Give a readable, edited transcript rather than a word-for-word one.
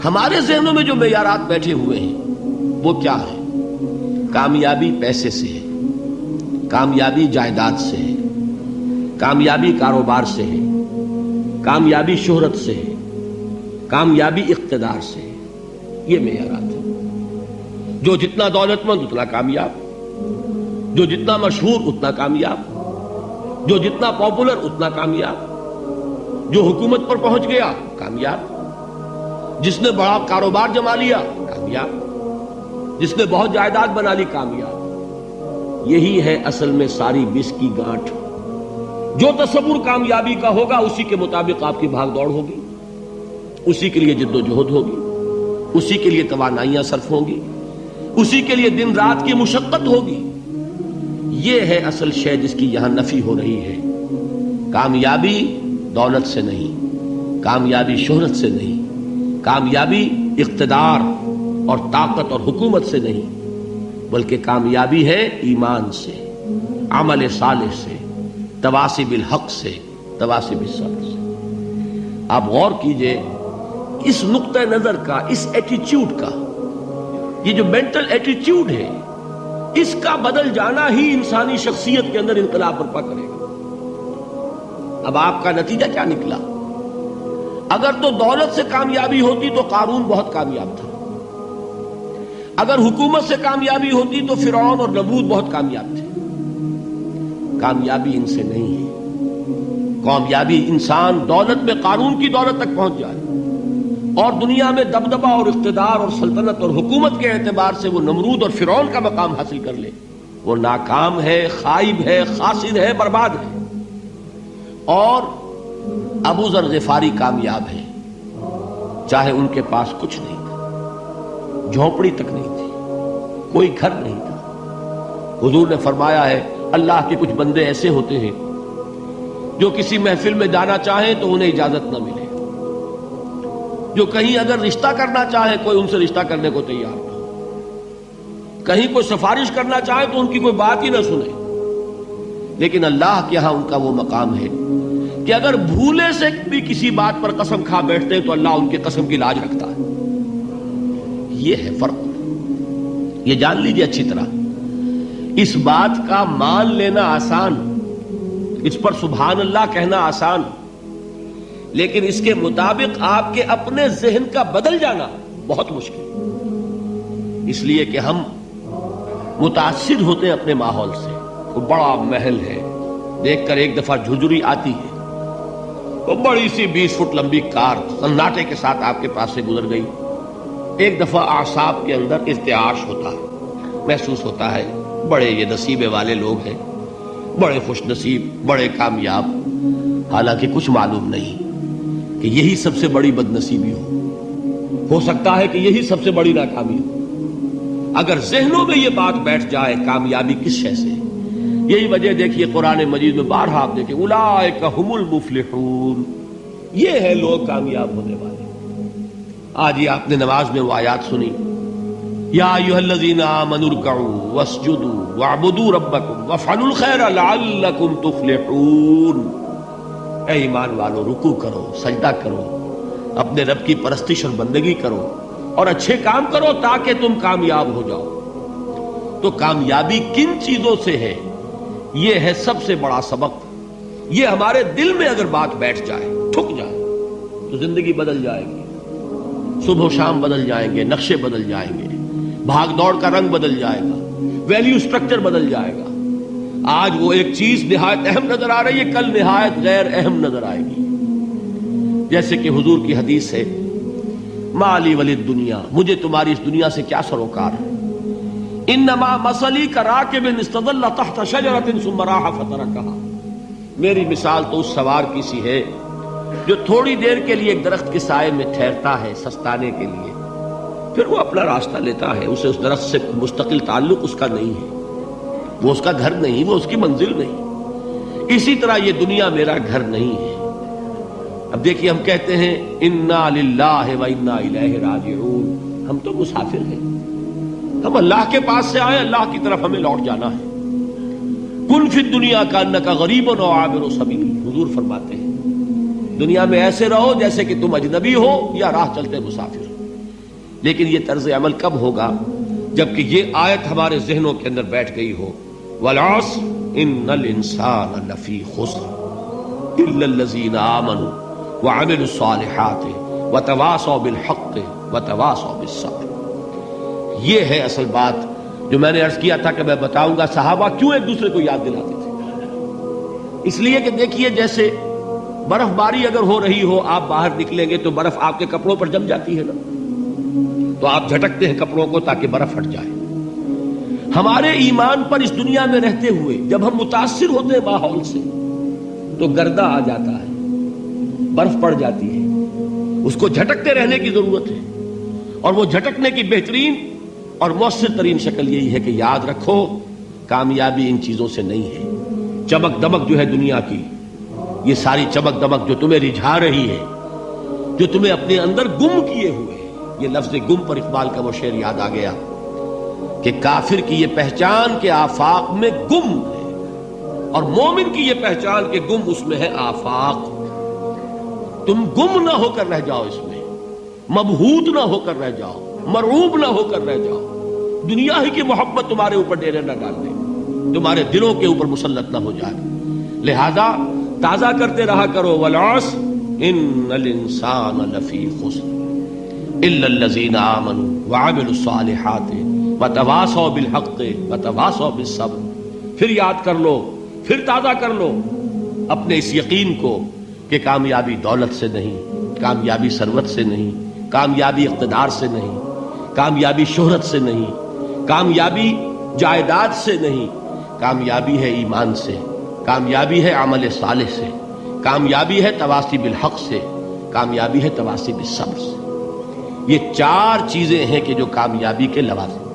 ہمارے ذہنوں میں جو معیارات بیٹھے ہوئے ہیں وہ کیا ہے؟ کامیابی پیسے سے ہے، کامیابی جائیداد سے ہے، کامیابی کاروبار سے ہے، کامیابی شہرت سے ہے، کامیابی اقتدار سے ہے. یہ معیارات ہیں. جو جتنا دولت مند اتنا کامیاب، جو جتنا مشہور اتنا کامیاب، جو جتنا پاپولر اتنا کامیاب، جو حکومت پر پہنچ گیا کامیاب، جس نے بڑا کاروبار جما لیا کامیاب، جس نے بہت جائیداد بنا لی کامیاب. یہی ہے اصل میں ساری بس کی گانٹھ. جو تصور کامیابی کا ہوگا اسی کے مطابق آپ کی بھاگ دوڑ ہوگی، اسی کے لیے جد و جہد ہوگی، اسی کے لیے توانائیاں صرف ہوں گی، اسی کے لیے دن رات کی مشقت ہوگی. یہ ہے اصل شے جس کی یہاں نفی ہو رہی ہے. کامیابی دولت سے نہیں، کامیابی شہرت سے نہیں، کامیابی اقتدار اور طاقت اور حکومت سے نہیں، بلکہ کامیابی ہے ایمان سے، عمل صالح سے، تواصی بالحق سے، تواصی بالصبر سے. آپ غور کیجئے اس نقطہ نظر کا، اس ایٹیچیوڈ کا، یہ جو مینٹل ایٹیچیوڈ ہے اس کا بدل جانا ہی انسانی شخصیت کے اندر انقلاب برپا کرے گا. اب آپ کا نتیجہ کیا نکلا؟ اگر تو دولت سے کامیابی ہوتی تو قارون بہت کامیاب تھا، اگر حکومت سے کامیابی ہوتی تو فرعون اور نمرود بہت کامیاب تھے. کامیابی ان سے نہیں ہے. کامیابی انسان دولت میں قارون کی دولت تک پہنچ جائے اور دنیا میں دبدبہ اور اقتدار اور سلطنت اور حکومت کے اعتبار سے وہ نمرود اور فرعون کا مقام حاصل کر لے، وہ ناکام ہے، خائب ہے، خاسر ہے، برباد ہے. اور ابو ذر غفاری کامیاب ہے، چاہے ان کے پاس کچھ نہیں تھا، جھونپڑی تک نہیں تھی، کوئی گھر نہیں تھا. حضور نے فرمایا ہے اللہ کے کچھ بندے ایسے ہوتے ہیں جو کسی محفل میں جانا چاہیں تو انہیں اجازت نہ ملے، جو کہیں اگر رشتہ کرنا چاہے کوئی ان سے رشتہ کرنے کو تیار نہ ہو، کہیں کوئی سفارش کرنا چاہے تو ان کی کوئی بات ہی نہ سنے. لیکن اللہ کے ہاں ان کا وہ مقام ہے کہ اگر بھولے سے بھی کسی بات پر قسم کھا بیٹھتے ہیں تو اللہ ان کے قسم کی لاج رکھتا ہے. یہ ہے فرق. یہ جان لیجیے اچھی طرح. اس بات کا مان لینا آسان، اس پر سبحان اللہ کہنا آسان، لیکن اس کے مطابق آپ کے اپنے ذہن کا بدل جانا بہت مشکل. اس لیے کہ ہم متاثر ہوتے ہیں اپنے ماحول سے. وہ بڑا محل ہے، دیکھ کر ایک دفعہ جھجری آتی ہے، وہ بڑی سی 20 فٹ لمبی کار سناٹے کے ساتھ آپ کے پاس سے گزر گئی. ایک دفعہ اعصاب کے اندر ارتعاش ہوتا ہے، محسوس ہوتا ہے بڑے یہ نصیبے والے لوگ ہیں، بڑے خوش نصیب، بڑے کامیاب. حالانکہ کچھ معلوم نہیں کہ یہی سب سے بڑی بد نصیبی ہو سکتا ہے کہ یہی سب سے بڑی ناکامی ہو. اگر ذہنوں میں یہ بات بیٹھ جائے کامیابی کس شے سے. یہی وجہ دیکھیے قرآن مجید میں بارہا آپ دیکھیں اولئک هم المفلحون، یہ ہے لوگ کامیاب ہونے والے. آج یہ آپ نے نماز میں وہ آیات سنی، یا ایھا الذین آمنوا ارکعوا واسجدوا واعبدوا ربکم وافعلوا الخیر لعلکم تفلحون. اے ایمان والو، رکوع کرو، سجدہ کرو، اپنے رب کی پرستش اور بندگی کرو اور اچھے کام کرو تاکہ تم کامیاب ہو جاؤ. تو کامیابی کن چیزوں سے ہے؟ یہ ہے سب سے بڑا سبق. یہ ہمارے دل میں اگر بات بیٹھ جائے، ٹھک جائے، تو زندگی بدل جائے گی. صبح و شام بدل جائیں گے، نقشے بدل جائیں گے، بھاگ دوڑ کا رنگ بدل جائے گا، ویلیو سٹرکچر بدل جائے گا. آج وہ ایک چیز نہایت اہم نظر آ رہی ہے، کل نہایت غیر اہم نظر آئے گی. جیسے کہ حضور کی حدیث ہے مالی ولی الدنیا، مجھے تمہاری اس دنیا سے کیا سروکار ہے. انما مثلی کراکب استظل تحت شجرۃ ثم راح فترکها، میری مثال تو اس سوار کی سی ہے جو تھوڑی دیر کے لیے ایک درخت کے سائے میں ٹھہرتا ہے سستانے کے لیے، پھر وہ اپنا راستہ لیتا ہے. اسے اس درخت سے مستقل تعلق اس کا نہیں ہے، وہ اس کا گھر نہیں، وہ اس کی منزل نہیں. اسی طرح یہ دنیا میرا گھر نہیں ہے. اب دیکھیے ہم کہتے ہیں انا للہ و انا الیہ راجعون، ہم تو مسافر ہیں، ہم اللہ کے پاس سے آئے، اللہ کی طرف ہمیں لوٹ جانا ہے. کن فی الدنیا کانک غریب و عابر سبیل، حضور فرماتے ہیں دنیا میں ایسے رہو جیسے کہ تم اجنبی ہو یا راہ چلتے مسافر ہو. لیکن یہ طرز عمل کب ہوگا؟ جبکہ یہ آیت ہمارے ذہنوں کے اندر بیٹھ گئی ہو. والعصر ان الانسان لفی خسر الا الذین آمنوا وعملوا الصالحات وتواصوا بالحق وتواصوا بالصبر. یہ ہے اصل بات جو میں نے عرض کیا تھا کہ میں بتاؤں گا صحابہ کیوں ایک دوسرے کو یاد دلاتے تھے. اس لیے کہ دیکھیے جیسے برف باری اگر ہو رہی ہو، آپ باہر نکلیں گے تو برف آپ کے کپڑوں پر جم جاتی ہے نا، تو آپ جھٹکتے ہیں کپڑوں کو تاکہ برف ہٹ جائے. ہمارے ایمان پر اس دنیا میں رہتے ہوئے جب ہم متاثر ہوتے ہیں ماحول سے تو گردہ آ جاتا ہے، برف پڑ جاتی ہے، اس کو جھٹکتے رہنے کی ضرورت ہے. اور وہ جھٹکنے کی بہترین اور مؤثر ترین شکل یہی ہے کہ یاد رکھو کامیابی ان چیزوں سے نہیں ہے. چمک دمک جو ہے دنیا کی، یہ ساری چمک دمک جو تمہیں رجھا رہی ہے، جو تمہیں اپنے اندر گم کیے ہوئے، یہ لفظ گم پر اقبال کا وہ شعر یاد آ گیا کہ کافر کی یہ پہچان کے آفاق میں گم ہے، اور مومن کی یہ پہچان کے گم اس میں ہے آفاق. تم گم نہ ہو کر رہ جاؤ، اس میں مبہوت نہ ہو کر رہ جاؤ، مرعوب نہ ہو کر رہ جاؤ. دنیا ہی کی محبت تمہارے اوپر ڈیرے نہ ڈال دے، تمہارے دلوں کے اوپر مسلط نہ ہو جائے. لہذا تازہ کرتے رہا کرو والعصر ان الانسان لفی خسر الا الذین آمنوا وعملوا الصالحات وتواصوا بالحق وتواصوا بالصبر. پھر یاد کر لو، پھر تازہ کر لو اپنے اس یقین کو کہ کامیابی دولت سے نہیں، کامیابی ثروت سے نہیں، کامیابی اقتدار سے نہیں، کامیابی شہرت سے نہیں، کامیابی جائیداد سے نہیں، کامیابی ہے ایمان سے، کامیابی ہے عمل صالح سے، کامیابی ہے تواصی بالحق سے، کامیابی ہے تواصی بالصبر سے. یہ چار چیزیں ہیں کہ جو کامیابی کے لوازم